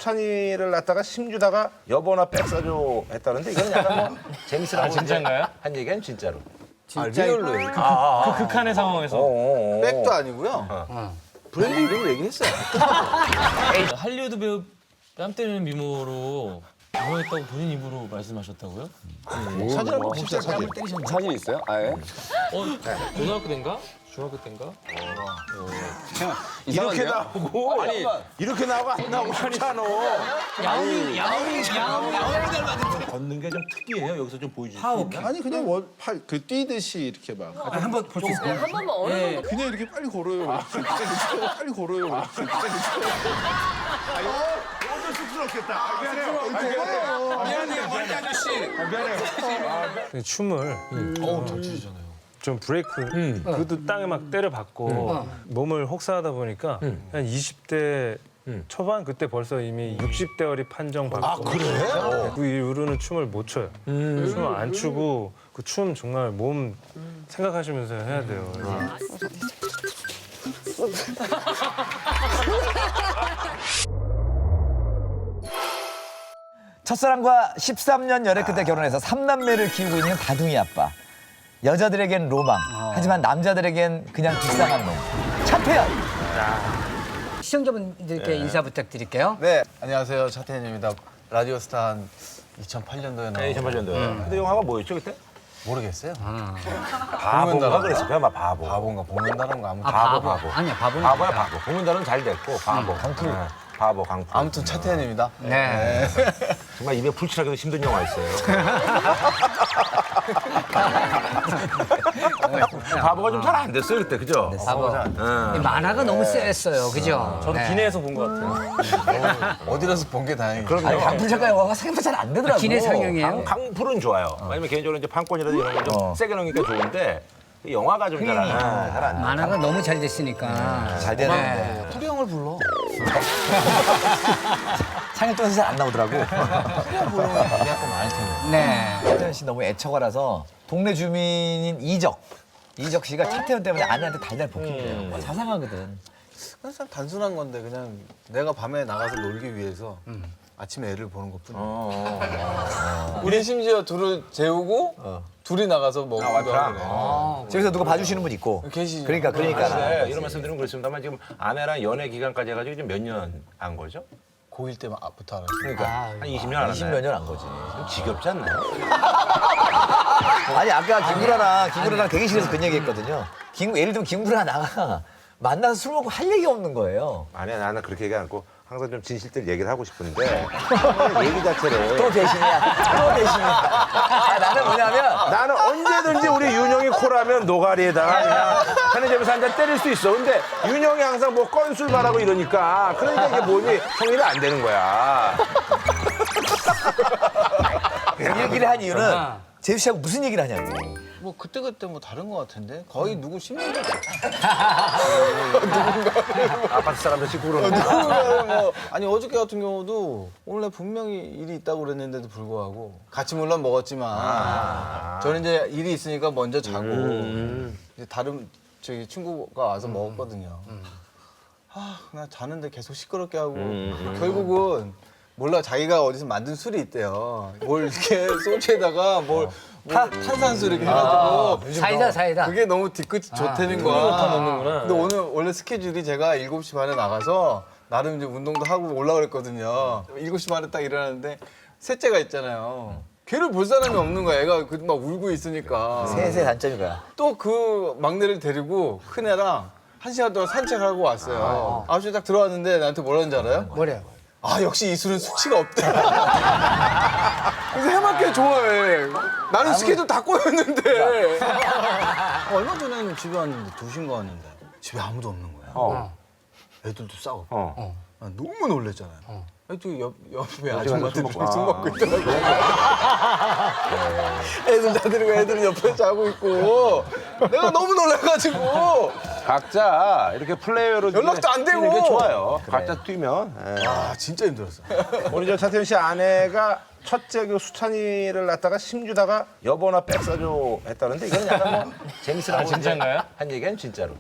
수찬이를 낳다가 심주다가 여보나 백 사줘 했다는데 이거는 약간 뭐 재밌으라고 진짜인가요? 한 얘기는 진짜로. 리얼로 그 극한의 상황에서 백도 아니고요. 브랜드 이름을 얘기했어요. 할리우드 배우 뺨 때리는 미모로 유명했다고 본인 입으로 말씀하셨다고요? 사진 한번 보십시오. 사진. 사진 있어요? 아예? 고등학교 때인가? 중학교 때인가? 이렇게 나오고 아니 이렇게 나오고 안 나오고 하잖아. 야옹이 걷는 게 좀 특이해요. 여기서 좀 보여주실 수 있나? 아니 그냥 팔그 뛰듯이 이렇게 막 한번 볼 수 있어요? 한 번만 어느 정도 그냥 이렇게 빨리 걸어요. 빨리 걸어요. 너무 쑥스럽겠다. 미안해요, 머리 아저씨. 춤을 좀 브레이크 그것도 땅에 막 때려박고 몸을 혹사하다 보니까 한 20대 초반 그때 벌써 이미 60대열이 판정받고 아 그래요? 그 이후로는 춤을 못 춰요. 춤을 안 추고 그 춤 정말 몸 생각하시면서 해야 돼요. 첫사랑과 13년 연애 끝에 결혼해서 3남매를 키우고 있는 다둥이 아빠. 여자들에겐 로망, 하지만 남자들에겐 그냥 불쌍한 놈. 차태현. 시청자분들께 인사 부탁드릴게요. 네, 안녕하세요. 차태현입니다. 라디오 스타 한 2008년도에 나온 2008년도에. 근데 영화가 뭐였죠 그때? 모르겠어요. 바보인가 그랬어요. 아마 바보. 바보인가 보는다는 거 아무튼 바보. 아니야, 바보는 바보야 바보. 보문다는 잘 됐고 바보. 강풀. 바보 강풀. 아무튼 차태현입니다. 네. 정말 입에 풀칠하기도 힘든 영화였어요. 바보가 좀 잘 안 됐어요 그때 그죠? 바보. 이 만화가 너무 셌어요, 그죠? 저도 네. 기내에서 본 것 같아요. 어디라서 본 게 다행이에요. 아니, 강풀 작가 영화가 생각보다 잘 안 되더라고. 기내 상영이에요? 강풀은 좋아요. 왜냐면 개인적으로 이제 판권이라든지 이런 거 좀 세게 넣으니까 좋은데 이 영화가 좀 잘 안 돼. 만화가 너무 잘 됐으니까. 잘 되는데. 투리 형을 불러. 상영 동에서 잘 안 나오더라고. 약간 많을 텐데. 네. 차태현 씨 너무 애처가라서 동네 주민인 이적 씨가 차태현 때문에 아내한테 달달 볶힌대요. 자상하거든. 그냥 참 단순한 건데 그냥 내가 밤에 나가서 놀기 위해서 아침에 애를 보는 것뿐이에요. 우리 심지어 둘을 재우고 둘이 나가서 먹기도 하고 집에서 누가 봐주시는 분 있고. 계시죠. 그러니까. 네, 이런 말씀 드리면 그렇습니다만 지금 아내랑 연애 기간까지 해가지고 지금 몇 년 한 거죠? 고1 때부터 알았어요. 그러니까 한 20년 안 20몇 년 한 거지. 좀 지겹지 않나요? 아니 아까 김구라랑 대기실에서 그런 얘기했거든요. 예를 들면 김구라 나가 만나서 술 먹고 할 얘기 없는 거예요. 아니야 나는 그렇게 얘기 안 하고 항상 좀 진실들 얘기를 하고 싶은데 얘기 자체를 또 배신이야. 아, 나는 뭐냐면 나는 언제든지 우리 윤영이 콜하면 노가리에다가 그냥 편의점에서 한 잔 때릴 수 있어. 근데 윤영이 항상 뭐 건술 말하고 이러니까 그러니까 이게 뭐니 성립이 안 되는 거야. 그 얘기를 한 이유는 재수 씨하고 무슨 얘기를 하냐고. 뭐 그때그때 뭐 다른 것 같은데 거의 누구 10년 전 아파트 사람들 씻고 그러는 거. 누군가를 뭐 아니 어저께 같은 경우도 원래 분명히 일이 있다고 그랬는데도 불구하고 같이 물론 먹었지만 저는 이제 일이 있으니까 먼저 자고 이제 다른 저기 친구가 와서 먹었거든요. 그냥 자는데 계속 시끄럽게 하고 결국은 몰라 자기가 어디서 만든 술이 있대요. 뭘 이렇게 소주에다가 뭘 탄산수 이렇게 해가지고 사이다. 그게 너무 뒤끝이 좋다는 거야. 근데 오늘 원래 스케줄이 제가 7시 반에 나가서 나름 이제 운동도 하고 올라고 그랬거든요. 7시 반에 딱 일어나는데 셋째가 있잖아요. 걔를 볼 사람이 없는 거야. 애가 막 울고 있으니까. 셋의 단점이 뭐야? 또 그 막내를 데리고 큰애랑 1시간 동안 산책하고 왔어요. 9시에 딱 들어왔는데 나한테 뭐라는지 알아요? 뭐래요? 아 역시 이 술은 수치가 없대. 그래서 해맑게 좋아해. 나는 스케줄 다 꼬였는데. 얼마 전에는 집에 왔는데 2시인가 왔는데 집에 아무도 없는 거야. 애들도 싸우고. 나 너무 놀랬잖아요. 또 옆에 아줌마들이 술 먹고 있더라고. 애들 다 데리고 애들은 옆에 자고 있고. 내가 너무 놀라가지고. 각자 이렇게 플레이어로 연락도 안 되고. 뛰는 게 좋아요. 각자 뛰면. 아 진짜 힘들었어. 우리 저 차태현 씨 아내가 첫째 그 수찬이를 낳다가 심주다가 여보나 백 사줘 했다는데 이거는 약간 뭐 재밌으라고 진짜인가요? 한 얘기는 진짜로.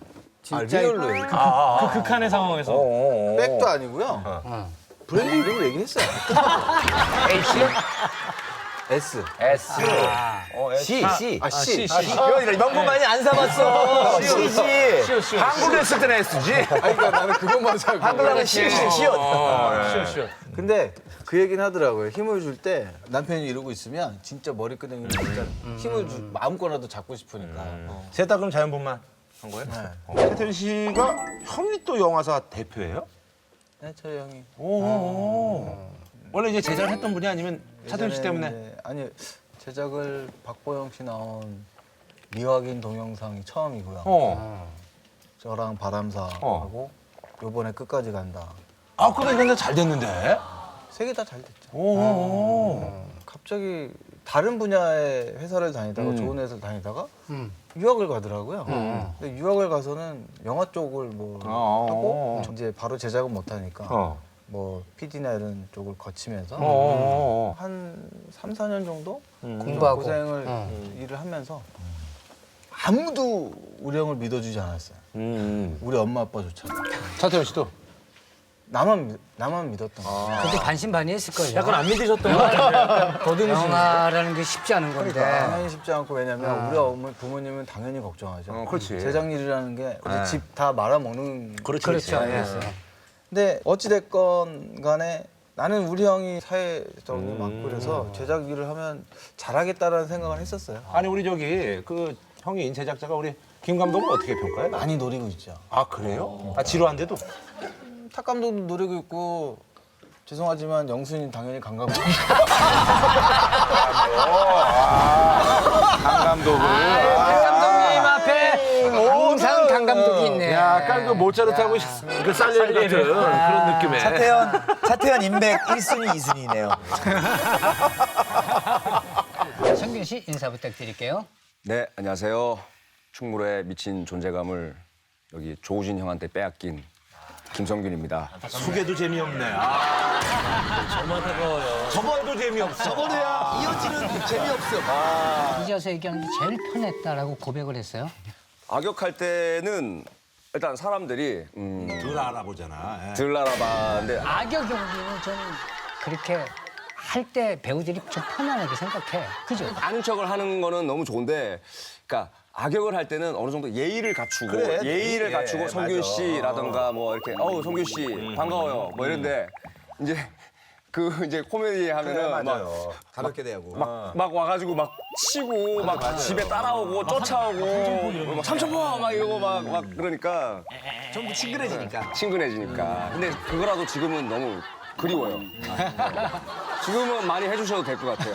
리얼로. 그 극한의 상황에서 백도 아니고요. 브랜드 이름 얘기했어요. S. S. C. C. 이거 명분 많이 안 사봤어. C지. 한국에 있을 때는 S지. 그러니까 나는 그것만 잘 한글날은 C였. 근데 그 얘기는 하더라고요. 힘을 줄 때 남편이 이러고 있으면 진짜 머리끄댕이를 진짜 힘을 마음껏라도 잡고 싶으니까. 셋 다 그럼 자연분만 한 거예요? 차태현 씨가 형이 또 영화사 대표예요? 네, 저희 형이. 원래 이제 제작을 했던 분이 아니면 차태현 씨 예전에 때문에? 이제, 아니 제작을 박보영 씨 나온 미확인 동영상이 처음이고요. 저랑 바람사하고 요번에 끝까지 간다. 아, 그래 근데 잘 됐는데. 세 개 다 잘 됐죠. 갑자기 다른 분야의 회사를 다니다가 좋은 회사를 다니다가 유학을 가더라고요. 근데 유학을 가서는 영화 쪽을 뭐 하고 이제 바로 제작은 못 하니까 뭐 PD나 이런 쪽을 거치면서 한 3, 4년 정도 공부하고. 고생을 일을 하면서 아무도 우리 형을 믿어주지 않았어요. 우리 엄마 아빠조차. 차태현 씨도? 나만 믿었던 거야. 그것도 반신반의했을 거예요. 약간 안 믿으셨던 거 같아요. 더듬으시는. 영화라는 게 쉽지 않은 건데. 당연히 쉽지 않고 왜냐면 우리 어머니 부모님은 당연히 걱정하죠. 그렇지. 제작 일이라는 게 집 다 말아먹는. 그렇죠. 근데 어찌 됐건 간에 나는 우리 형이 사회적으로 많고 그래서 제작 일을 하면 잘하겠다라는 생각을 했었어요. 아니 우리 저기 그 형인 제작자가 우리 김 감독은 어떻게 평가해? 많이 노리고 있죠. 아 그래요? 아 지루한데도? 탁 감독도 노리고 있고 죄송하지만 영순이 당연히 강 감독. 강 감독을. 감독님 앞에 항상 강 감독이 있네. 약간 그 모차르트하고 그 살리는 같은 그런 느낌의. 차태현 인맥 1순위, 2순위네요. 성균 씨 인사 부탁드릴게요. 네, 안녕하세요. 충무로의 미친 존재감을 여기 조우진 형한테 빼앗긴 김성균입니다. 소개도 재미없네. 정말 따가워요. 저번도 재미없어. 저번에야 이어지는 재미없어. 이제서 얘기하는 게 제일 편했다라고 고백을 했어요. 악역할 때는 일단 사람들이 덜 알아보잖아. 예. 덜 알아봤는데 악역 연기는 저는 그렇게 할 때 배우들이 좀 편안하게 생각해. 그죠? 아는 척을 하는 거는 너무 좋은데, 그러니까 악역을 할 때는 어느 정도 예의를 갖추고 그래, 예의를 예, 갖추고 성균 맞아. 씨라던가 뭐 이렇게 성균 씨 반가워요 뭐 이런데 이제 이제 코미디 하면은 가볍게 대하고. 막 와가지고 막 치고 막 집에 따라오고 쫓아오고 막 삼천포 막 이러고 막 그러니까 전부 친근해지니까. 친근해지니까. 근데 그거라도 지금은 너무 그리워요. 지금은 많이 해주셔도 될 것 같아요.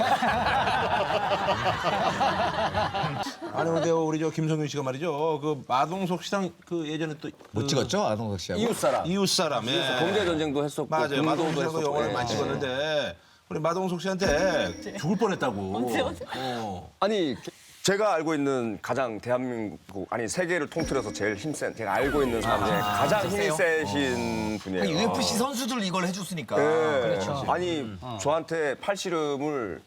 아니 근데 우리 저 김성균 씨가 말이죠. 그 마동석 씨랑 그 예전에 또 못 찍었죠? 아동석 씨하고. 이웃사람. 이웃사람에. 범죄 전쟁도 했었고 맞아요. 군도도 마동석 씨하고 했었고. 영화를 예. 많이 찍었는데 우리 마동석 씨한테 죽을 뻔했다고. 아니 제가 알고 있는 가장 대한민국 아니 세계를 통틀어서 제일 힘센 제가 알고 있는 사람 중에 가장 힘이 세신 분이에요. UFC 선수들 이걸 해줬으니까. 그렇죠. 아니 저한테 팔씨름을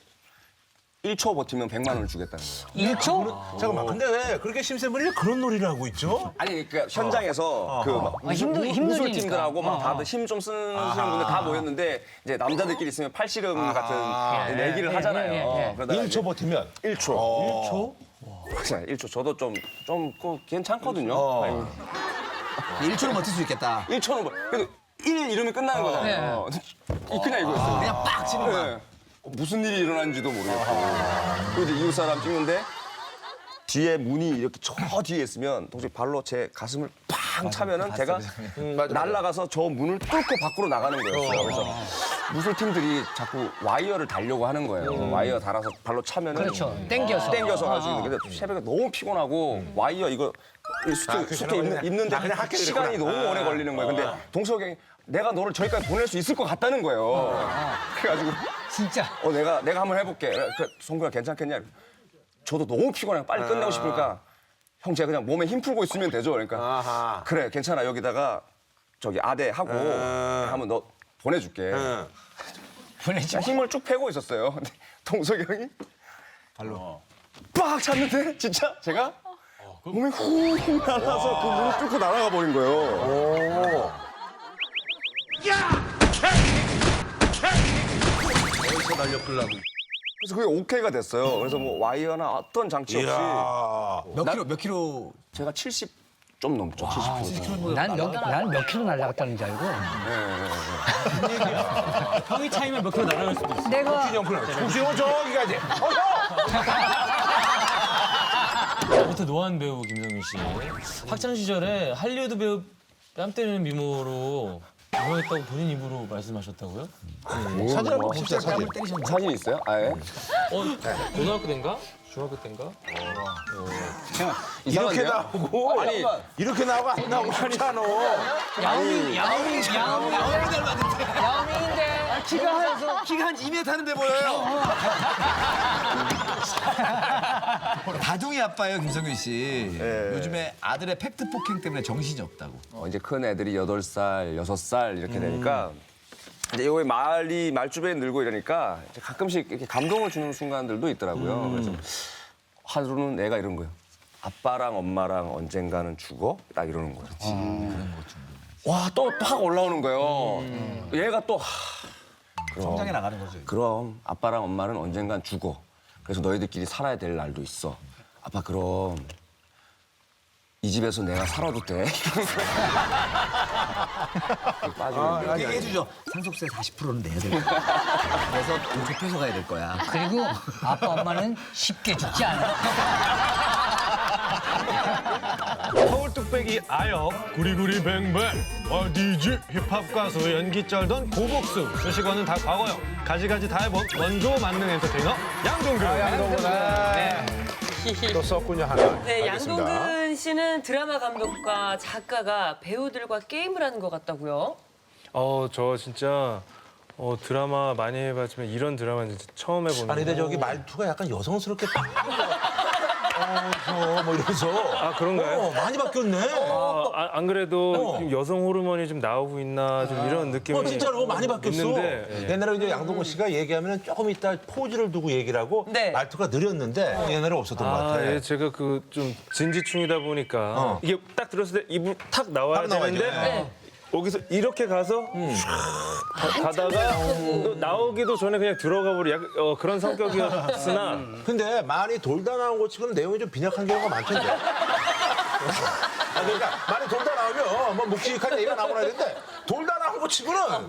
1초 버티면 100만 원을 주겠다는 거예요. 1초? 잠깐만. 근데 왜 그렇게 심센 분이 그런 놀이를 하고 있죠? 아니 그러니까 현장에서 그막 힘드니까. 무술팀들하고 막 다들 힘 좀 쓰시는 분들 다 모였는데 이제 남자들끼리 있으면 팔씨름 같은 내기를 하잖아요. 그러다가 1초 버티면 1초. 1초. 저도 좀 괜찮거든요. 아니, 1초는 버틸 수 있겠다. 1초는 그래도 1 이러면 끝나는 거잖아요. 그냥 이거였어요. 그냥 빡 치는 거야. 네. 무슨 일이 일어났는지도 모르겠고. 그리고 이제 이웃 사람 찍는데 뒤에 문이 이렇게 저 뒤에 있으면 도저히 발로 제 가슴을 팡 차면은 제가 날아가서 저 문을 뚫고 밖으로 나가는 거였어요. 그래서 무술팀들이 자꾸 와이어를 달려고 하는 거예요. 와이어 달아서 발로 차면은 그렇죠. 땡겨서. 가지고 근데 새벽에 너무 피곤하고 와이어 이거 수트 입는데 시간이 너무 오래 걸리는 거예요. 근데 동석이 형이 내가 너를 저기까지 보낼 수 있을 것 같다는 거예요. 그래가지고 진짜. 내가 한번 해볼게. 성구야 괜찮겠냐? 저도 너무 피곤해. 빨리 끝내고 싶으니까 형 제가 그냥 몸에 힘 풀고 있으면 되죠. 그러니까 그래 괜찮아 여기다가 저기 아대 하고 한번 너 보내줄게. 보내줘. 힘을 쭉 빼고 있었어요. 근데 동석이 형이 발로 빡 찼는데 진짜 제가 몸이 훅 날아서 그 문을 뚫고 날아가 버린 거예요. 그래서 그게 오케이가 됐어요. 그래서 뭐 와이어나 어떤 장치 없이 몇 킬로? 제가 70 좀 넘죠. 70kg. 난 몇 킬로 날라갔다는 줄 알고. 형이 차이면 몇 킬로 날아갈 수도 있어. 내가 국수형은 저기까지. 아무튼 노한 배우 김성민 씨. 학창 시절에 할리우드 배우 뺨 때리는 미모로 유명했다고 본인 입으로 말씀하셨다고요? 사진 한번 봅시다, 사진. 사진 있어요? 아예? 고등학교 때인가? 중학교 때인가? 이렇게 이상한데요? 나오고 아니 이렇게 나오고 안 나오고 그렇잖아. 야오밍인데. 키가 한 2m인데 보여요. 다둥이 아빠예요, 김성균 씨. 요즘에 아들의 팩트 폭행 때문에 정신이 없다고. 이제 큰 애들이 8살, 6살 이렇게 되니까 이제 여기 말주변에 늘고 이러니까 이제 가끔씩 이렇게 감동을 주는 순간들도 있더라고요. 그래서 하루는 애가 이런 거예요. 아빠랑 엄마랑 언젠가는 죽어? 딱 이러는 거예요. 와, 또 확 올라오는 거예요. 얘가 또 성장해 나가는 거죠. 그럼 아빠랑 엄마는 언젠간 죽어. 그래서 너희들끼리 살아야 될 날도 있어. 아빠 그럼 이 집에서 내가 살아도 돼? 빠지는 얘기해주죠. 상속세 40%는 내야 될 거야. 그래서 돈 좁혀서 가야 될 거야. 그리고 아빠 엄마는 쉽게 죽지 않아. 서울 뚝배기 아역 구리구리 뱅뱅 어디지 힙합 가수 연기 쩔던 고복수 수식어는 다 과거형 가지가지 다 해본 원조 만능 엔터테이너 양동근 또 썼군요 하나. 네, 알겠습니다. 양동근 씨는 드라마 감독과 작가가 배우들과 게임을 하는 것 같다고요? 저 진짜 드라마 많이 해봤지만 이런 드라마는 진짜 처음 해보는. 아니 근데 저기 말투가 약간 여성스럽게 뭐 이러면서. 아 그런가요? 많이 바뀌었네. 안 그래도 지금 여성 호르몬이 좀 나오고 있나 좀 이런 느낌이 진짜로 많이 바뀌었어. 있는데 옛날에 이제 양동근 씨가 얘기하면 조금 이따 포즈를 두고 얘기를 하고 네. 말투가 느렸는데 옛날에 없었던 것 같아. 예, 제가 그 좀 진지충이다 보니까 이게 딱 들었을 때 입을 탁 나와야 딱 나와야죠. 되는데 네. 여기서 이렇게 가서 가다가 또 나오기도 전에 그냥 들어가 버리 그런 성격이었으나 근데 많이 돌다 나온 것 치고는 내용이 좀 빈약한 경우가 많던데. 그러니까 많이 돌다 나오면 뭐 묵직한 얘기가 나오나 했는데 돌다 나온 것 치고는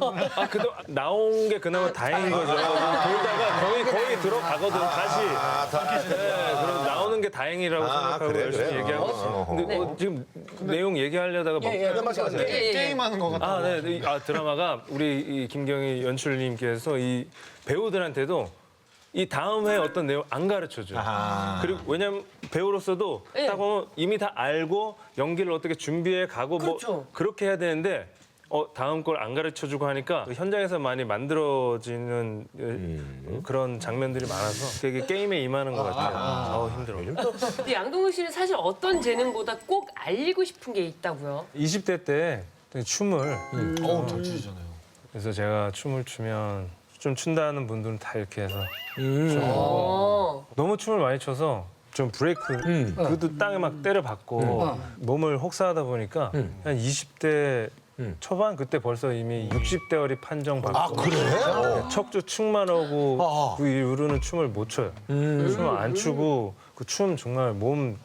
그래도 나온 게 그나마 다행인 거죠. 돌다가 거의 들어가거든 다시. 그럼 나오는 게 다행이라고 생각하고 그래, 열심히 그래. 얘기하고 있어요. 근데 지금 내용 얘기하려다가 말씀하세요. 게임하는 것 같아. 드라마가 우리 이 김경희 연출님께서 이 배우들한테도 이 다음 회 어떤 내용 안 가르쳐줘요. 그리고 왜냐면 배우로서도 네. 딱 보면 이미 다 알고 연기를 어떻게 준비해 가고 그렇죠. 뭐 그렇게 해야 되는데 다음 걸 안 가르쳐주고 하니까 현장에서 많이 만들어지는 그런 장면들이 많아서 되게 게임에 임하는 것 같아요. 힘들어요. 근데 양동근 씨는 사실 어떤 재능보다 꼭 알리고 싶은 게 있다고요? 20대 때 되게 춤을 잘 추시잖아요. 그래서 제가 춤을 추면 좀 춘다는 분들은 다 이렇게 해서 너무 춤을 많이 춰서 좀 브레이크 그것도 땅에 막 때려박고 몸을 혹사하다 보니까 한 20대 초반 그때 벌써 이미 60대어리 판정받고 그래? 척추 축만 오고 그 이후로는 춤을 못 춰요. 춤을 안 추고 그 춤 정말 몸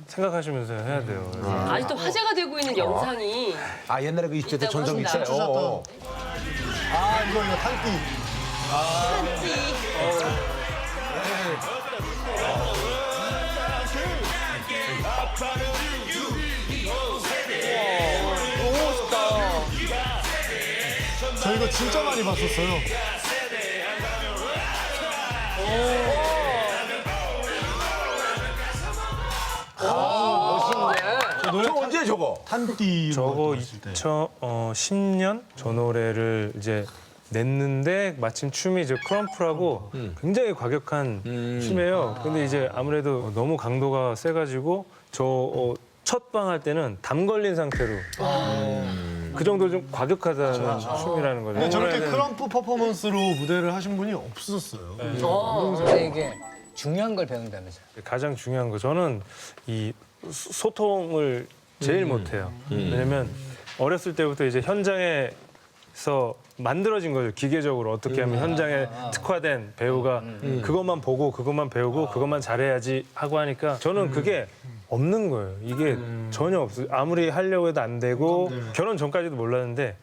생각하시면서 해야 돼요. 그래서 아직도 화제가 되고 있는 영상이 아 옛날에 그 20대 때 있다고 전성기 때. 합니다. 이거 탄띠. 저 이거 진짜 많이 봤었어요. 저 언제 저거? 탄띠. 저거 2010년 저 노래를 이제 냈는데 마침 춤이 이제 크럼프라고 굉장히 과격한 춤이에요. 근데 이제 아무래도 너무 강도가 세가지고 저 첫 방 할 때는 담 걸린 상태로 그 정도로 좀 과격하다는 춤이라는 거죠. 저렇게 크럼프 퍼포먼스로 무대를 하신 분이 없었어요. 근데 이게 중요한 걸 배운다면서요. 가장 중요한 거 저는 이 소통을 제일 못해요. 왜냐면 어렸을 때부터 이제 현장에서 만들어진 거죠. 기계적으로 어떻게 하면 현장에 특화된 배우가 그것만 보고 그것만 배우고 그것만 잘해야지 하고 하니까 저는 그게 없는 거예요. 이게 전혀 없어요. 아무리 하려고 해도 안 되고 결혼 전까지도 몰랐는데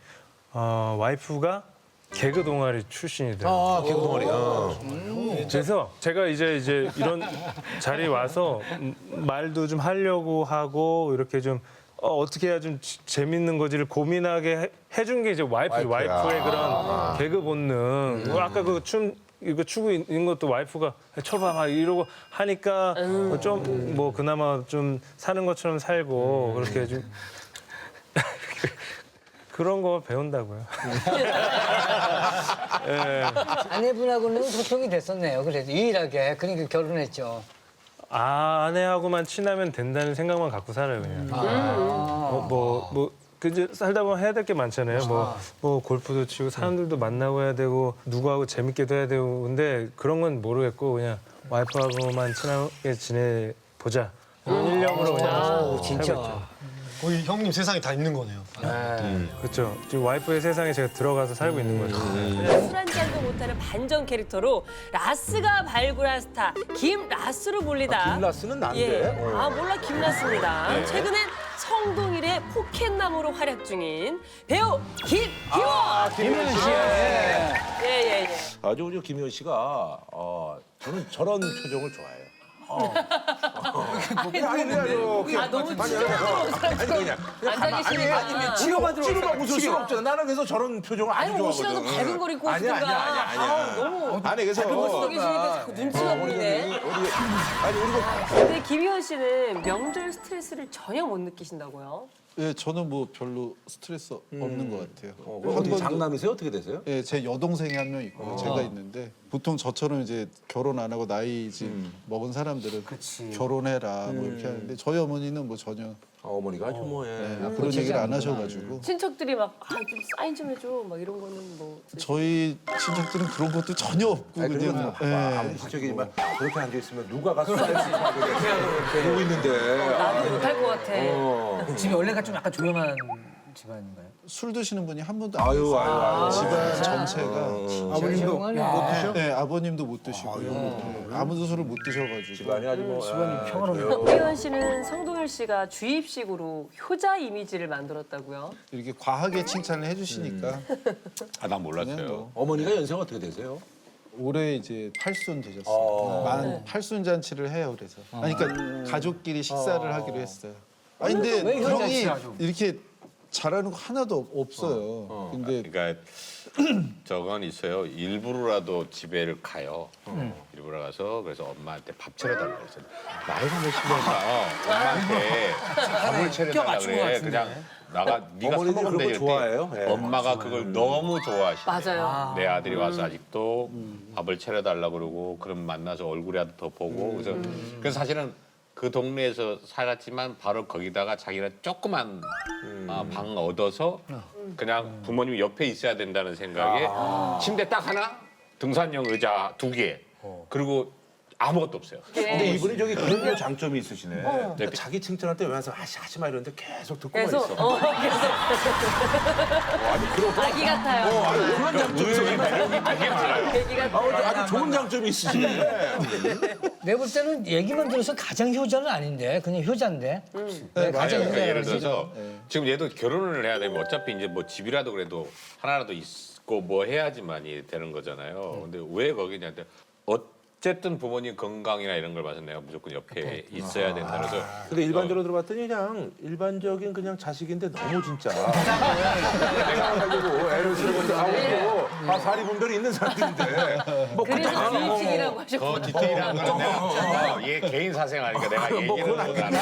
와이프가 개그 동아리 출신이더라고요. 개그 동아리. 그래서 제가 이제 이런 자리에 와서 말도 좀 하려고 하고 이렇게 좀 어떻게 해야 좀 재밌는 거지를 고민하게 해준 게 이제 와이프의 그런 개그 본능. 아까 그 이거 추고 있는 것도 와이프가 쳐봐 막 이러고 하니까 좀 뭐 그나마 좀 사는 것처럼 살고 그렇게 좀 그런 거 배운다고요. 예. 아내분하고는 소통이 됐었네요. 그래도 유일하게 그러니까 결혼했죠. 아내하고만 친하면 된다는 생각만 갖고 살아요 그냥. 그제 살다 보면 해야 될 게 많잖아요. 뭐 골프도 치고 사람들도 만나고 해야 되고 누구하고 재밌게도 해야 되고 근데 그런 건 모르겠고 그냥 와이프하고만 친하게 지내보자. 이런 일념으로 그냥 진짜. 살고 있죠. 거의 형님 세상에 다 있는 거네요. 그렇죠. 지금 와이프의 세상에 제가 들어가서 살고 있는 거죠. 술 한 잔도 못하는 반전 캐릭터로 라스가 발굴한 스타 김라스로 불리다. 김라스는 난데. 몰라 김라스입니다. 최근엔 성동일의 포켓남으로 활약 중인 배우 김희원. 김현 씨. 예. 아주 우리 김희원 씨가 저는 저런 표정을 좋아해요. 아니 너무 앉아 계시니까. 치료가 웃을 수가 없잖아. 나는 그래서 저런 표정을 아주 좋아하거든. 옷이라도 밝은 걸 입고 오시든가. 아니야. 너무 아니 그래서 멋있어 계시니까 자꾸 눈치가 보이네. 근데 김희원 씨는 명절 스트레스를 전혀 못 느끼신다고요? 예, 저는 뭐 별로 스트레스 없는 것 같아요. 어떻게 장남이세요? 어떻게 되세요? 예, 제 여동생이 한 명 있고 제가 있는데 보통 저처럼 이제 결혼 안 하고 나이 먹은 사람들은 결혼해라 뭐 이렇게 하는데 저희 어머니는 뭐 전혀 어머니가 아주 뭐해. 그런 얘기를 안 하셔가지고 친척들이 막 좀 사인 좀 해줘 막 이런 거는 뭐. 저희 친척들은 그런 것도 전혀 없고 그냥 아무리 친척이지만 그렇게 앉아 있으면 누가 가서 보고 있는데. 나도 못할 것 같아. 집이 원래가 좀 약간 조용한 집안인가요? 술 드시는 분이 한 분도 안 계세요. 집안 전체가 아버님도 못 드셔? 네, 아버님도 못 드시고요. 네, 아무도 술을 못 드셔가지고 집안이 아주 뭐. 집안이 평화로워요. 김희원 씨는 성동일 씨가 주입식으로 효자 이미지를 만들었다고. 이렇게 과하게 칭찬을 해주시니까 난 몰랐어요. 어머니가 연세가 어떻게 되세요? 올해 이제 8순 되셨어요. 만 8순 잔치를 해요. 그래서 그러니까 가족끼리 식사를 하기로 했어요. 아니 근데 왜 이런 형이 잔치를 하죠? 이렇게 잘하는 거 하나도 없어요. 근데 그러니까 저건 있어요. 일부러라도 집에를 가요. 일부러 가서 그래서 엄마한테 밥 차려달라고 그랬어요. 나이가 몇이면서 엄마한테 밥을 차려달라고 그래. 그냥 네가 사 어머니들이 먹으면 그런 거 되지. 좋아해요? 예. 엄마가 그걸 너무 좋아하시네. 맞아요. 내 아들이 와서 아직도 밥을 차려달라고 그러고 그럼 만나서 얼굴이라도 더 보고 그래서 사실은 그 동네에서 살았지만 바로 거기다가 자기는 조그만 방 얻어서 그냥 부모님이 옆에 있어야 된다는 생각에 침대 딱 하나, 등산용 의자 2개, 그리고 아무것도 없어요. 근데 이분이 저기 그런 거 장점이 있으시네. 그러니까 자기 칭찬할 때 웬만해서 하지 마 이러는데 계속 듣고만 계속 있어. 아기 같아요. 그런 장점이 있어. 매력이 되게 많아요. 아기 같아요. 아주 좋은 장점이 있으시네. 내가 볼 때는 얘기만 들어서 가장 효자는 아닌데 그냥 효자인데. 네, 가장 그러니까 예를 효자라는 들어서 지금 얘도 결혼을 해야 되면 어차피 이제 뭐 집이라도 그래도 하나라도 있고 뭐 해야지만이 되는 거잖아요. 근데 왜 거기냐한테 어쨌든 부모님 건강이나 이런 걸 봐서 내가 무조건 옆에 있어야 된다. 그래서 근데 일반적으로 들어봤더니 그냥 일반적인 그냥 자식인데 너무 진짜. 내가 가지고 애를 쓰고 사리 분별이 있는 사람들인데. 뭐 그래서 주입식이라고 하셨구나. 더 디테일한 거는 내가 얘 개인 사생 아니까 내가 얘기를 못 하는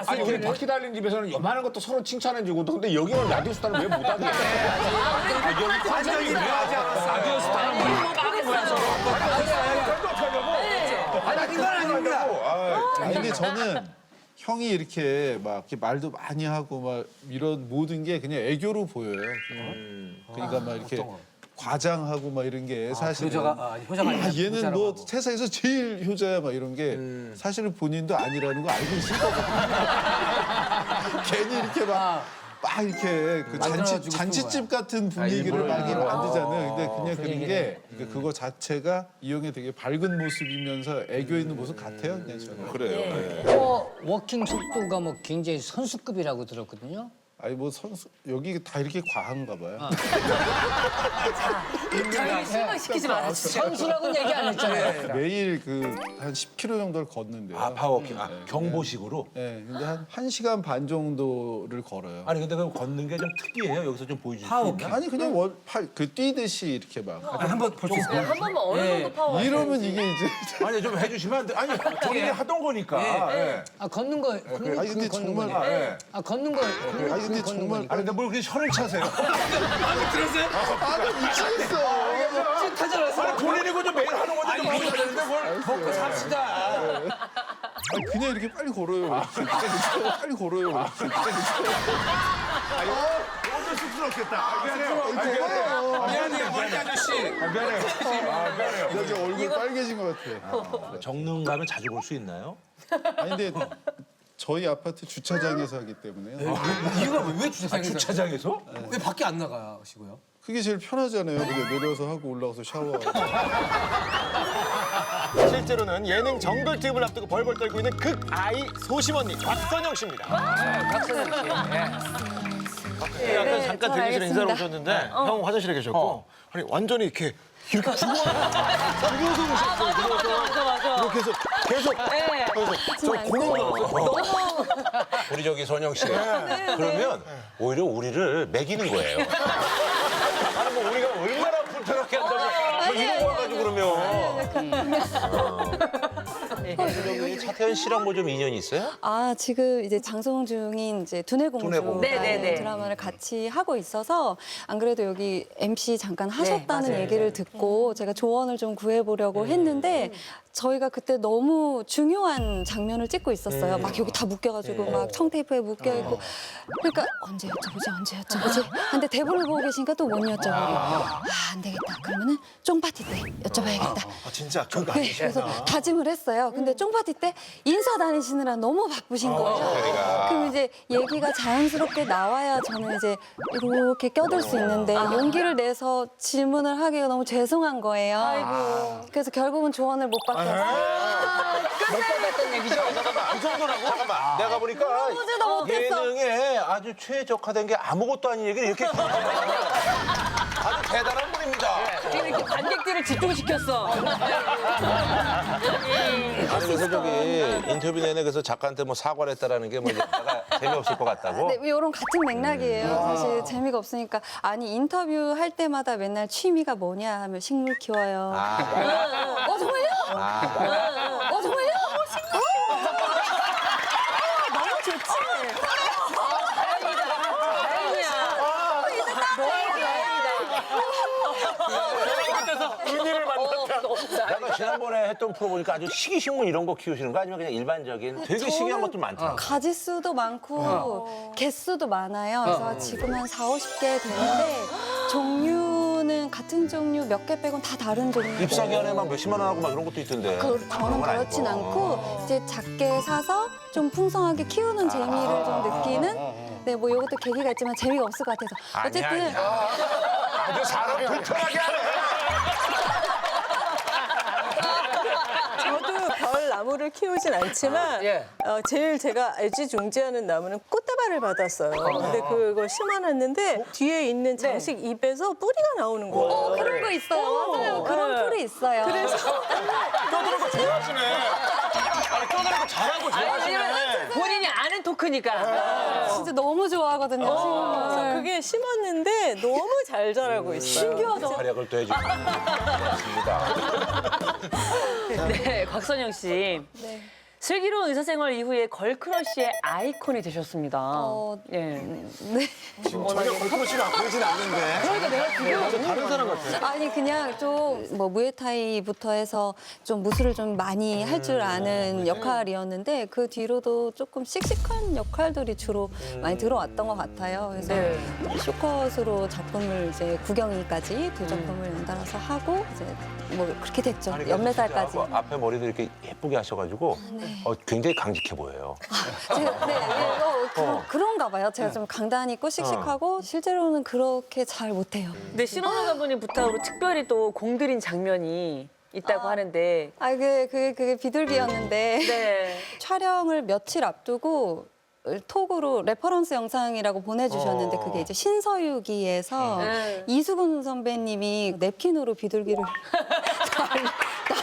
아니 우리 바퀴 달린 집에서는 요만한 것도 서로 칭찬해주고 근데 여기는 라디오 스타는 왜 못하게 해? 여기 관장이 왜 하지 않았어? 라디오 스타는 뭐 하는 거야 서로. 아니 이건 아닙니다. 아니 근데 저는 형이 이렇게 막 이렇게 말도 많이 하고 막 이런 모든 게 그냥 애교로 보여요. 그러니까 막 이렇게 과장하고 막 이런 게 사실은 효자가 아니라 얘는 뭐 세상에서 제일 효자야 막 이런 게 사실은 본인도 아니라는 거 알고 있을 거거든요. 괜히 이렇게 막 이렇게 그 잔치집 같은 분위기를 막 이렇게 만들잖아요. 근데 그냥 그런 게 그거 자체가 이영애 되게 밝은 모습이면서 애교 있는 모습 같아요. 그냥 저는. 그래요. 워킹 속도가 뭐 굉장히 선수급이라고 들었거든요. 아니 뭐 선수 여기 다 이렇게 과한가 봐요. 저희를 실망시키지 말아주세요. 선수라고는 얘기 안 했잖아요. 매일 그 한 10km 정도를 걷는데요. 파워워킹. 경보식으로. 네, 근데 한 1시간 반 정도를 걸어요. 아니 근데 그 걷는 게 좀 특이해요. 여기서 좀 보여주실 수 있나? 아니 그냥 뛰듯이 이렇게 막. 한번 어느 정도 파워. 이러면 이게 이제 아니 좀 해주시면 안 돼. 아니 본인이 하던 거니까. 예. 걷는 거. 아니 근데 정말 예. 걷는 거. 아니 근데 정말 아니 근데 뭘 그렇게 혀를 차세요? 미치겠어. 아니 본인이 그거 좀 매일 하는 건데 좀 하셔야 되는데 뭘 먹고 삽시다. 아니, 그냥 이렇게 빨리 걸어요. 빨리 걸어요. 너무 쑥스럽겠다. 미안해요. 미안해요. 머리 아저씨. 미안해요. 미안해요. 나 지금 얼굴 빨개진 것 같아. 정릉 가면 자주 볼 수 있나요? 아니 근데 저희 아파트 주차장에서 하기 때문에요. 이유가 왜 주차장에서? 주차장에서? 왜 밖에 안 나가시고요? 그게 제일 편하잖아요. 그냥 내려서 하고 올라가서 샤워하고. 실제로는 예능 정글 투입을 앞두고 벌벌 떨고 있는 극아이 소심 언니 곽선영 씨입니다. 아까 잠깐 대기실에 인사를 오셨는데 형 화장실에 계셨고 아니 완전히 이렇게 죽어서 오셨어요. 맞아. 이렇게 해서 계속 저 너무 우리 저기 선영 씨. 그러면 오히려 우리를 먹이는 거예요. 아니 뭐 우리가 얼마나 불편하게 한다고 뭐 이러고 와가지고 그러면. 차태현 씨랑 뭐 좀 인연이 있어요? 아, 지금 이제 방송 중인 이제 두뇌공주 네네네. 드라마를 같이 하고 있어서 안 그래도 여기 MC 잠깐 하셨다는 얘기를 듣고 제가 조언을 좀 구해보려고 했는데 저희가 그때 너무 중요한 장면을 찍고 있었어요. 막 여기 다 묶여가지고 막 청테이프에 묶여있고 그러니까 언제 여쭤보지? 근데 대본을 보고 계시니까 또 못 여쭤보고 안 되겠다. 그러면은 쫑파티 때 여쭤봐야겠다. 진짜 네, 그래서 다짐을 했어요. 근데 쫑파티 때 인사 다니시느라 너무 바쁘신 거예요. 그럼 이제 얘기가 자연스럽게 나와야 저는 이제 이렇게 껴들 수 있는데 용기를 내서 질문을 하기가 너무 죄송한 거예요. 그래서 결국은 조언을 못 받고 끝내봤던 얘기죠. 그 정도라고? 잠깐만. 내가 보니까 물어보지도 못했어. 예능에 아주 최적화된 게 아무것도 아닌 얘기를 이렇게 아주 대단한 분입니다. 이렇게 관객들을 집중시켰어. 아니 그래서 저기 인터뷰 내내 그래서 작가한테 뭐 사과를 했다라는 게 뭐 내가 재미없을 것 같다고? 네, 이런 같은 맥락이에요. 사실 재미가 없으니까 아니 인터뷰 할 때마다 맨날 취미가 뭐냐 하면 식물 키워요. 정말요? 정말요? 너무 좋지. 의미를 만났다. 내가 지난번에 했던 프로 보니까 아주 식이식물 이런 거 키우시는 거 아니면 그냥 일반적인 되게 신기한 것도 많더라고요. 가지수도 많고 개수도 많아요. 그래서 지금 한 40-50개 되는데 종류는 같은 종류 몇 개 빼곤 다 다른 종류. 잎사귀 안에 막 몇십만 원 하고 막 이런 것도 있던데. 저는 그렇진 않고 이제 작게 사서 좀 풍성하게 키우는 재미를 좀 느끼는 네, 뭐 이것도 계기가 있지만 재미가 없을 것 같아서 어쨌든 아주 사람 불편하게 하네. 저도 별 나무를 키우진 않지만 제일 제가 애지중지하는 나무는 꽃다발을 받았어요. 근데 그걸 심어놨는데 뒤에 있는 장식 잎에서 뿌리가 나오는 거예요. 그런 거 있어요. 맞아요. 그런 풀이 있어요. 그래서 떠드는 거 좋아하시네. 아니 떠드는 거 잘하고 좋아하시네. 본인이 아는 토크니까. 진짜 너무 좋아하거든요. 그래서 그게 심었는데 너무 잘 자라고 있어요. 신기하다. 활약을 또 해주고 고맙습니다. 네, 곽선영 씨. 네. 슬기로운 의사생활 이후에 걸크러쉬의 아이콘이 되셨습니다. 네. 전혀 걸크러쉬가 나쁘진 않는데. 그러니까 내가 지금 다른 사람 같아. 아니 그냥 좀 뭐 무에타이부터 해서 좀 무술을 좀 많이 할 줄 아는 역할이었는데 그 뒤로도 조금 씩씩한 역할들이 주로 많이 들어왔던 것 같아요. 그래서 쇼컷으로 작품을 이제 구경이까지 두 작품을 연달아서 하고 이제 뭐 그렇게 됐죠. 연매살까지. 진짜 뭐 앞에 머리도 이렇게 예쁘게 하셔가지고 굉장히 강직해 보여요. 그런가 봐요. 제가 좀 강단이 있고 씩씩하고 실제로는 그렇게 잘 못해요. 근데 신원호 감독님 부탁으로 특별히 또 공들인 장면이 있다고 하는데. 그게 비둘기였는데 네. 촬영을 며칠 앞두고 톡으로 레퍼런스 영상이라고 보내주셨는데 그게 이제 신서유기에서 이수근 선배님이 냅킨으로 비둘기를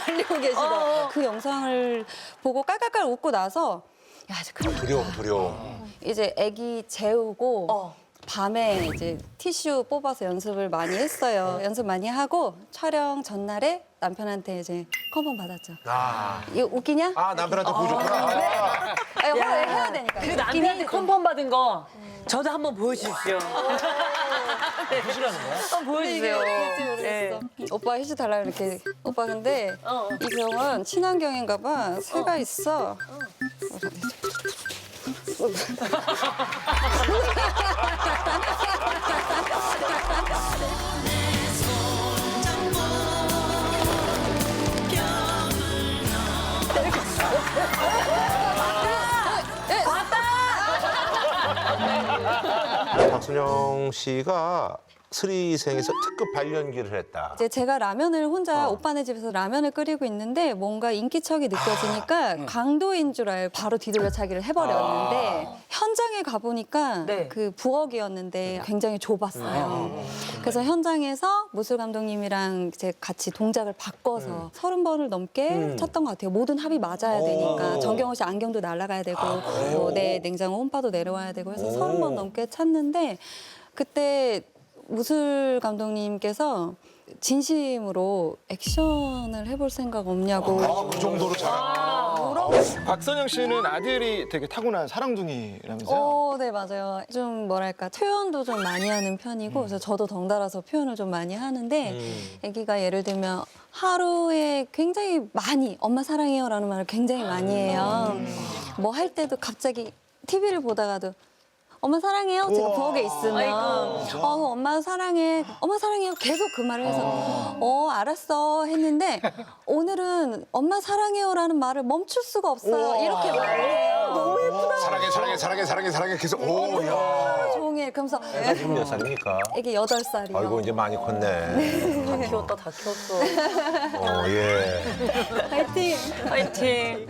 날리고 계시던 그 영상을 보고 깔깔깔 웃고 나서 야 이제 큰일 났다. 두려워. 이제 아기 재우고 밤에 이제 티슈 뽑아서 연습을 많이 했어요. 연습 많이 하고 촬영 전날에 남편한테 이제 컨펌 받았죠. 이거 웃기냐? 남편한테 보여줬구나. 해야 되니까. 그 남편한테 컨펌 받은 거 저도 한번 보여주십시오. 보시라는 거야? 보여주세요. 될지 모르겠어. 오빠 휴지 달라 이렇게. 오빠 근데 이 병은 친환경인가 봐. 새가 있어. 박순영 씨가 스리생에서 특급 발연기를 했다. 이제 제가 라면을 혼자 오빠네 집에서 라면을 끓이고 있는데 뭔가 인기척이 느껴지니까 강도인 줄 알고 바로 뒤돌려차기를 해버렸는데 현장에 가보니까 그 부엌이었는데 굉장히 좁았어요. 그래서 현장에서 무술 감독님이랑 이제 같이 동작을 바꿔서 30번을 넘게 쳤던 것 같아요. 모든 합이 맞아야 되니까 정경호 씨 안경도 날아가야 되고 뭐 내 냉장고 홈파도 내려와야 되고 해서 30번 넘게 찼는데 그때 무술 감독님께서 진심으로 액션을 해볼 생각 없냐고. 그 정도로 박선영 씨는 아들이 되게 타고난 사랑둥이라면서요? 네, 맞아요. 좀 뭐랄까, 표현도 좀 많이 하는 편이고, 그래서 저도 덩달아서 표현을 좀 많이 하는데, 아기가 예를 들면 하루에 굉장히 많이, 엄마 사랑해요 라는 말을 굉장히 많이 해요. 뭐 할 때도 갑자기 TV를 보다가도 엄마 사랑해요. 제가 부엌에 있으면 엄마 사랑해. 엄마 사랑해요. 계속 그 말을 해서 알았어 했는데 오늘은 엄마 사랑해요라는 말을 멈출 수가 없어요. 이렇게 말을 해요. 너무 예쁘다. 사랑해 계속 종일 그러면서 지금 몇 살입니까? 이게 8살이요. 아이고 이제 많이 컸네. 다 키웠다, 다 키웠어. 예. 파이팅. 파이팅.